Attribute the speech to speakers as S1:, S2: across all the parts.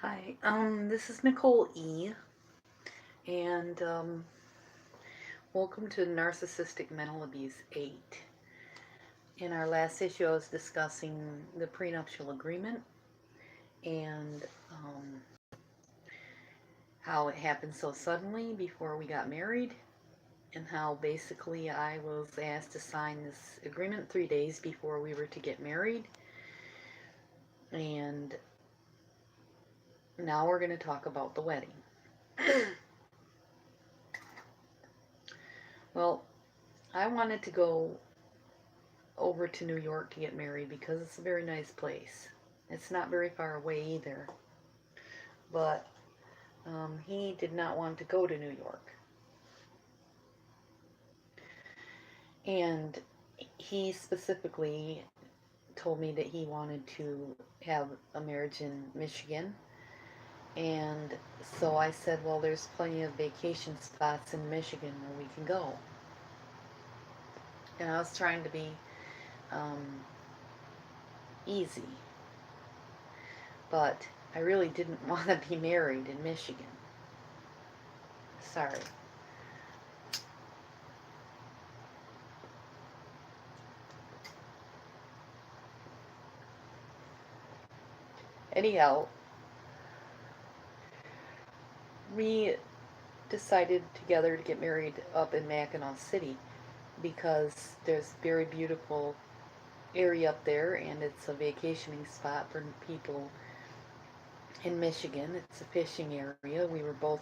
S1: Hi, this is Nicole E. And welcome to Narcissistic Mental Abuse 8. In our last issue, I was discussing the prenuptial agreement and how it happened so suddenly before we got married, and how basically I was asked to sign this agreement 3 days before we were to get married. And now we're going to talk about the wedding. Well, I wanted to go over to New York to get married because it's a very nice place. It's not very far away either. But he did not want to go to New York. And he specifically told me that he wanted to have a marriage in Michigan. And so I said, well, there's plenty of vacation spots in Michigan where we can go. And I was trying to be um, easy. But I really didn't want to be married in Michigan. Sorry. Anyhow, we decided together to get married up in Mackinac City because there's a very beautiful area up there and it's a vacationing spot for people in Michigan. It's a fishing area. We were both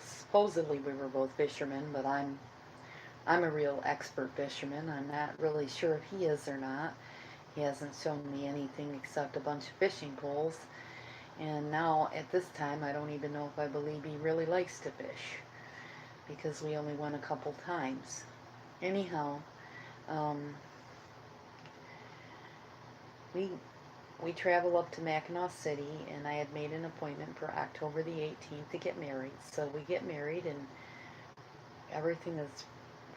S1: fishermen, but I'm a real expert fisherman. I'm not really sure if he is or not. He hasn't shown me anything except a bunch of fishing poles. And now at this time I don't even know if I believe he really likes to fish, because we only went a couple times. Anyhow, um, we we travel up to Mackinac City, and I had made an appointment for October the 18th to get married. So we get married, and everything is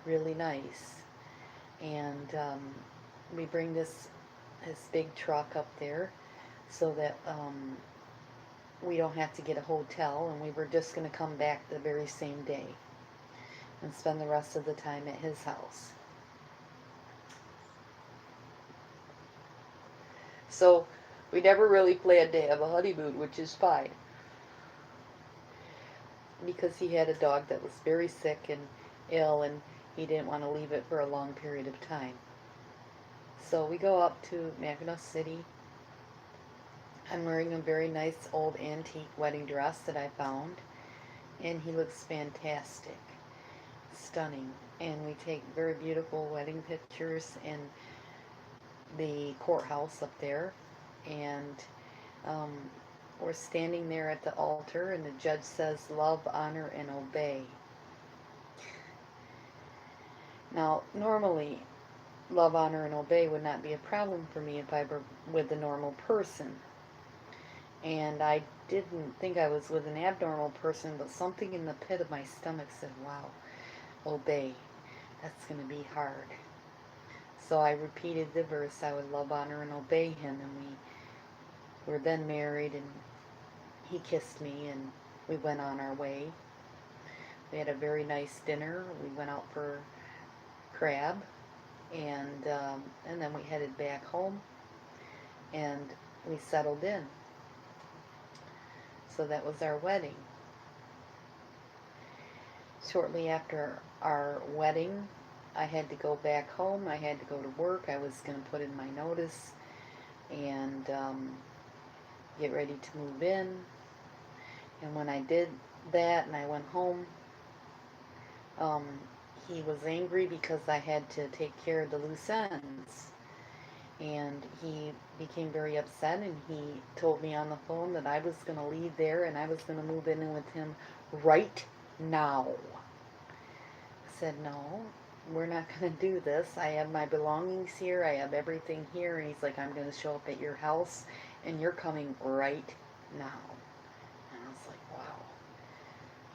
S1: really nice. And we bring this big truck up there so that we don't have to get a hotel, and we were just going to come back the very same day and spend the rest of the time at his house. So we never really planned to have a honeymoon, which is fine, because he had a dog that was very sick and ill, and he didn't want to leave it for a long period of time. So we go up to Mackinac City. I'm wearing a very nice old antique wedding dress that I found, and he looks fantastic, stunning. And we take very beautiful wedding pictures in the courthouse up there, and um, we're standing there at the altar, and the judge says, "Love, honor, and obey." Now, normally, love, honor, and obey would not be a problem for me if I were with a normal person. And I didn't think I was with an abnormal person, but something in the pit of my stomach said, wow, obey. That's going to be hard. So I repeated the verse, I would love, honor, and obey him. And we were then married, and he kissed me, and we went on our way. We had a very nice dinner. We went out for crab, and then we headed back home, and we settled in. So that was our wedding. Shortly after our wedding, I had to go back home. I had to go to work. I was going to put in my notice and get ready to move in. And when I did that and I went home, um, he was angry because I had to take care of the loose ends. And he became very upset, and he told me on the phone that I was going to leave there and I was going to move in with him right now. I said, no, we're not going to do this. I have my belongings here. I have everything here. And he's like, I'm going to show up at your house, and you're coming right now. And I was like, wow.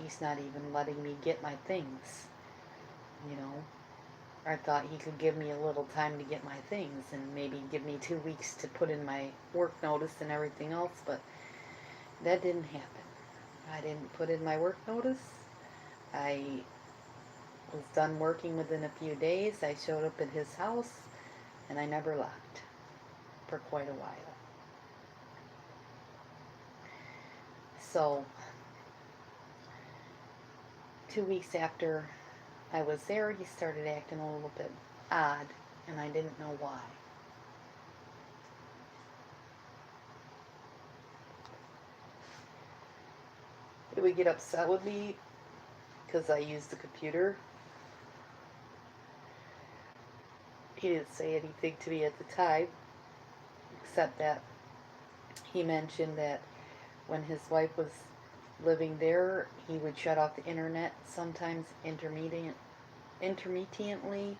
S1: He's not even letting me get my things, you know. I thought he could give me a little time to get my things and maybe give me 2 weeks to put in my work notice and everything else, but that didn't happen. I didn't put in my work notice. I was done working within a few days. I showed up at his house and I never left for quite a while. So, 2 weeks after I was there, he started acting a little bit odd, and I didn't know why. He would get upset with me because I used the computer. He didn't say anything to me at the time, except that he mentioned that when his wife was living there, he would shut off the internet sometimes intermittently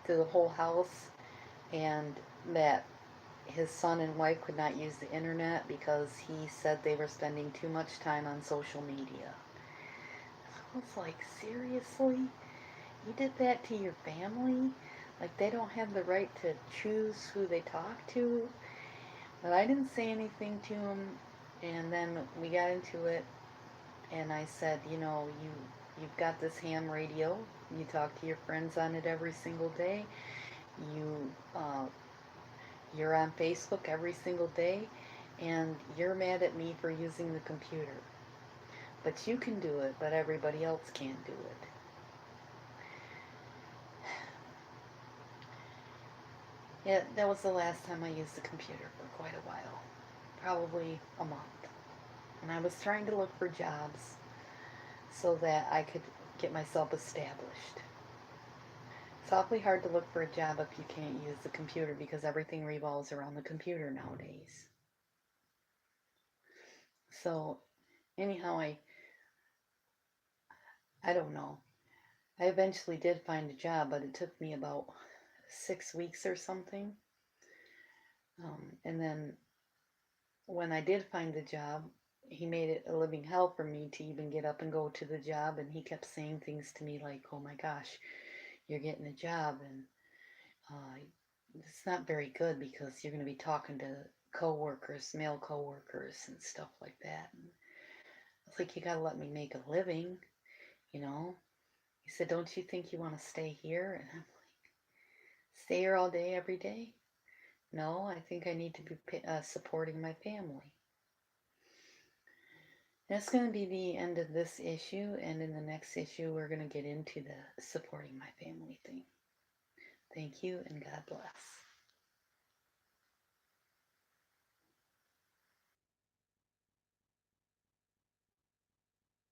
S1: to the whole house, and that his son and wife could not use the internet because he said they were spending too much time on social media. I was like, seriously? You did that to your family? Like, they don't have the right to choose who they talk to? But I didn't say anything to him, and then we got into it, and I said, you've got this ham radio. You talk to your friends on it every single day. You you're on Facebook every single day, and you're mad at me for using the computer. But you can do it, but everybody else can't do it. Yeah, that was the last time I used the computer for quite a while. Probably a month. And I was trying to look for jobs so that I could get myself established. It's awfully hard to look for a job if you can't use the computer because everything revolves around the computer nowadays. So, anyhow, I don't know. I eventually did find a job, but it took me about 6 weeks or something. And then when I did find the job, he made it a living hell for me to even get up and go to the job. And he kept saying things to me like, oh my gosh, you're getting a job. And uh, it's not very good because you're going to be talking to coworkers, male coworkers, and stuff like that. And it's like, you got to let me make a living, you know? He said, don't you think you want to stay here? And I'm like, stay here all day, every day? No, I think I need to be supporting my family. That's going to be the end of this issue, and in the next issue, we're going to get into the supporting my family thing. Thank you, and God bless.